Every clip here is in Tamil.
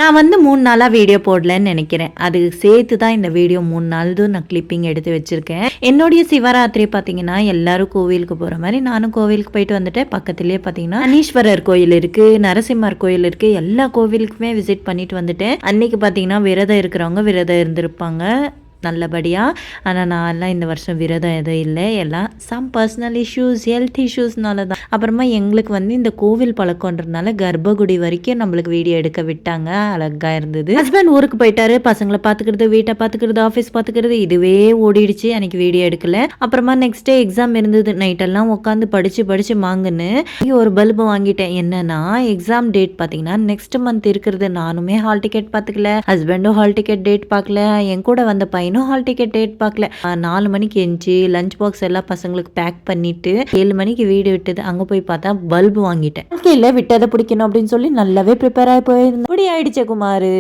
நான் வந்து 3 நாளாக வீடியோ போடலன்னு நினைக்கிறேன். அது சேர்த்து தான் இந்த வீடியோ 3 நாள்தும் நான் கிளிப்பிங் எடுத்து வச்சுருக்கேன். என்னுடைய சிவராத்திரி பார்த்தீங்கன்னா எல்லாரும் கோவிலுக்கு போகிற மாதிரி நானும் கோவிலுக்கு போயிட்டு வந்துட்டேன். பக்கத்துலேயே பார்த்தீங்கன்னா சனீஸ்வரர் கோயில் இருக்குது, நரசிம்மர் கோயில் இருக்குது, எல்லா கோவிலுக்குமே விசிட் பண்ணிட்டு வந்துட்டேன். அன்னைக்கு பார்த்தீங்கன்னா விரதம் இருக்கிறவங்க விரதம் இருந்திருப்பாங்க நல்லபடியாக. ஆனால் நான்லாம் இந்த வருஷம் விரதம் எதுவும் இல்லை, எல்லாம் சம் பர்சனல் இஷ்யூஸ், ஹெல்த் இஷ்யூஸ்னால தான். அப்புறமா எங்களுக்கு வந்து இந்த கோவில் பழக்கன்றதுனால கர்ப்பகுடி வரைக்கும் நம்மளுக்கு வீடியோ எடுக்க விட்டாங்க. அழகாக இருந்தது. ஹஸ்பண்ட் ஊருக்கு போயிட்டாரு, பசங்களை பார்த்துக்கிறது, வீட்டை பார்த்துக்கிறது, ஆஃபீஸ் பார்த்துக்கிறது, இதுவே ஓடிடுச்சு. அன்றைக்கி வீடியோ எடுக்கல. அப்புறமா நெக்ஸ்ட் டே எக்ஸாம் இருந்தது. நைட்டெல்லாம் உட்காந்து படித்து மாங்குன்னு ஒரு பல்பு வாங்கிட்டேன். என்னன்னா எக்ஸாம் டேட் பார்த்தீங்கன்னா நெக்ஸ்ட் மந்த் இருக்கிறது. நானுமே ஹால் டிக்கெட் பார்த்துக்கல, ஹஸ்பண்டும் ஹால் டிக்கெட் டேட் பார்க்கல, என் கூட வந்த பையனும் ஹால் டிக்கெட் டேட் பார்க்கல. 4 மணிக்கு எஞ்சி லஞ்ச் பாக்ஸ் எல்லாம் பசங்களுக்கு பேக் பண்ணிட்டு 7 மணிக்கு வீடு விட்டது. அங்கே போய் பார்த்தா பல்பு வாங்கிட்டேன். இல்லை விட்டதை பிடிக்கணும் அப்படின்னு சொல்லி நல்லாவே ப்ரிப்பேர் ஆகி போயிருந்தேன். இப்படி ஆயிடுச்சே குமார்,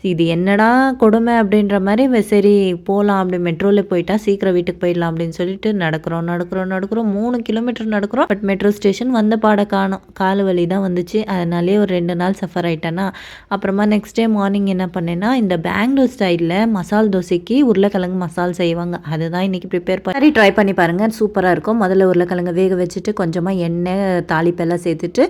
இது என்னடா கொடுமை அப்படின்ற மாதிரி. சரி போகலாம் அப்படி மெட்ரோவில் போயிட்டா சீக்கிரம் வீட்டுக்கு போயிடலாம் அப்படின்னு சொல்லிட்டு நடக்கிறோம் 3 கிலோமீட்டர் நடக்கிறோம். பட் மெட்ரோ ஸ்டேஷன் வந்த பாட காணோம். கால் வலி தான் வந்துச்சு. அதனாலே ஒரு 2 நாள் சஃபர் ஆகிட்டேன்னா. அப்புறமா நெக்ஸ்ட் டே மார்னிங் என்ன பண்ணேன்னா இந்த பெங்களூர் ஸ்டைலில் மசால் தோசைக்கு உருளைக்கிழங்கு மசால் செய்வாங்க. அதுதான் இன்றைக்கி ப்ரிப்பேர் பண்ணி ட்ரை பண்ணி பாருங்கள், சூப்பராக இருக்கும். முதல்ல உருளைக்கிழங்கு வேக வச்சுட்டு கொஞ்சமாக எண்ணெய் தாளிப்பெல்லாம் சேர்த்துட்டு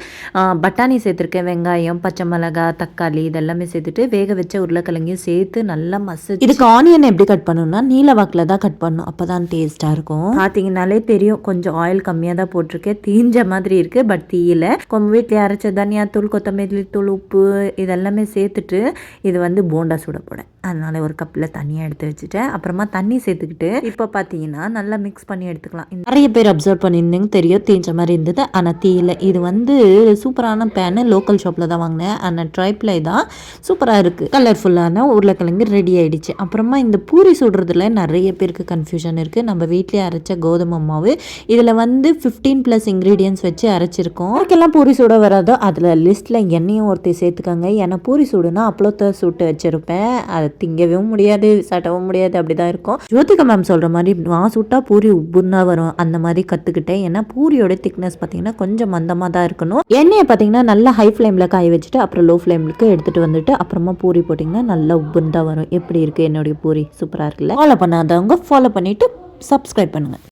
பட்டாணி சேர்த்துருக்கேன், வெங்காயம், பச்சை மிளகாய், தக்காளி இதெல்லாமே சேர்த்துட்டு வேக வச்ச உருளைக்கிழங்கையும் சேர்த்து நல்லா மசிச்சு. இதுக்கு ஆனியன் எப்படி கட் பண்ணணும்னா நீல வாக்கில் தான் கட் பண்ணணும், அப்போ தான் டேஸ்ட்டாக இருக்கும். பார்த்தீங்கனாலே தெரியும், கொஞ்சம் ஆயில் கம்மியாக தான் போட்டிருக்கேன். தீஞ்ச மாதிரி இருக்குது, பட் தீயில வீட்டில் அரைச்ச தனியாத்தூள், கொத்தமல்லி தூள், உப்பு இதெல்லாமே சேர்த்துட்டு இது வந்து போண்டா சுட போட அதனால ஒரு கப்பில் தண்ணியாக எடுத்து வச்சுட்டேன். அப்புறமா தண்ணி சேர்த்துக்கிட்டு இப்போ பார்த்தீங்கன்னா நல்லா மிக்ஸ் பண்ணி எடுத்துக்கலாம். நிறைய பேர் அப்சர்வ் பண்ணியிருந்தீங்க தெரியும், தீஞ்ச மாதிரி இருந்தது. ஆனால் தீயில இது வந்து சூப்பரான பேனு, லோக்கல் ஷாப்பில் தான் வாங்கினேன். ஆனால் ட்ரைப்ளை தான் சூப்பராக இருக்குது. கலர்ஃபுல்லான உருளைக்கிழங்கு ரெடி ஆகிடுச்சு. அப்புறமா இந்த பூரி சுடுறதுல நிறைய பேருக்கு கன்ஃபியூஷன் இருக்குது. நம்ம வீட்டிலே அரைச்ச கோதுமை மாவு, இதில் வந்து 15+ இன்க்ரீடியன்ஸ் வச்சு அரைச்சிருக்கோம். அதுக்கெல்லாம் பூரி சுட வராதோ அதில் லிஸ்ட்டில் எண்ணெயும் ஒருத்தர் சேர்த்துக்காங்க. ஏன்னா பூரி சுடுனா அப்பளத்தை சுட்டு வச்சுருப்பேன், அதை திங்கவும் முடியாது, சட்டவும் முடியாது, அப்படி தான் இருக்கும். ஜோதிகா மேம் சொல்கிற மாதிரி நான் சுட்டா பூரி உப்புன்னா வரும், அந்த மாதிரி கற்றுக்கிட்டேன். ஏன்னா பூரியோட திக்னஸ் பார்த்தீங்கன்னா கொஞ்சம் மந்தமாக தான் இருக்கணும். எண்ணெயை பார்த்தீங்கன்னா நல்லா ஹை ஃப்ளேமில் காய வச்சுட்டு அப்புறம் லோ ஃப்ளேமுக்கு எடுத்துகிட்டு வந்துட்டு அப்புறமா பூரி போட்டிங்கன்னா நல்லா உப்புன்னு தான் வரும். எப்படி இருக்குது என்னுடைய பூரி? சூப்பராக இருக்குல்ல? ஃபாலோ பண்ணாதவங்க ஃபாலோ பண்ணிவிட்டு சப்ஸ்கிரைப் பண்ணுங்கள்.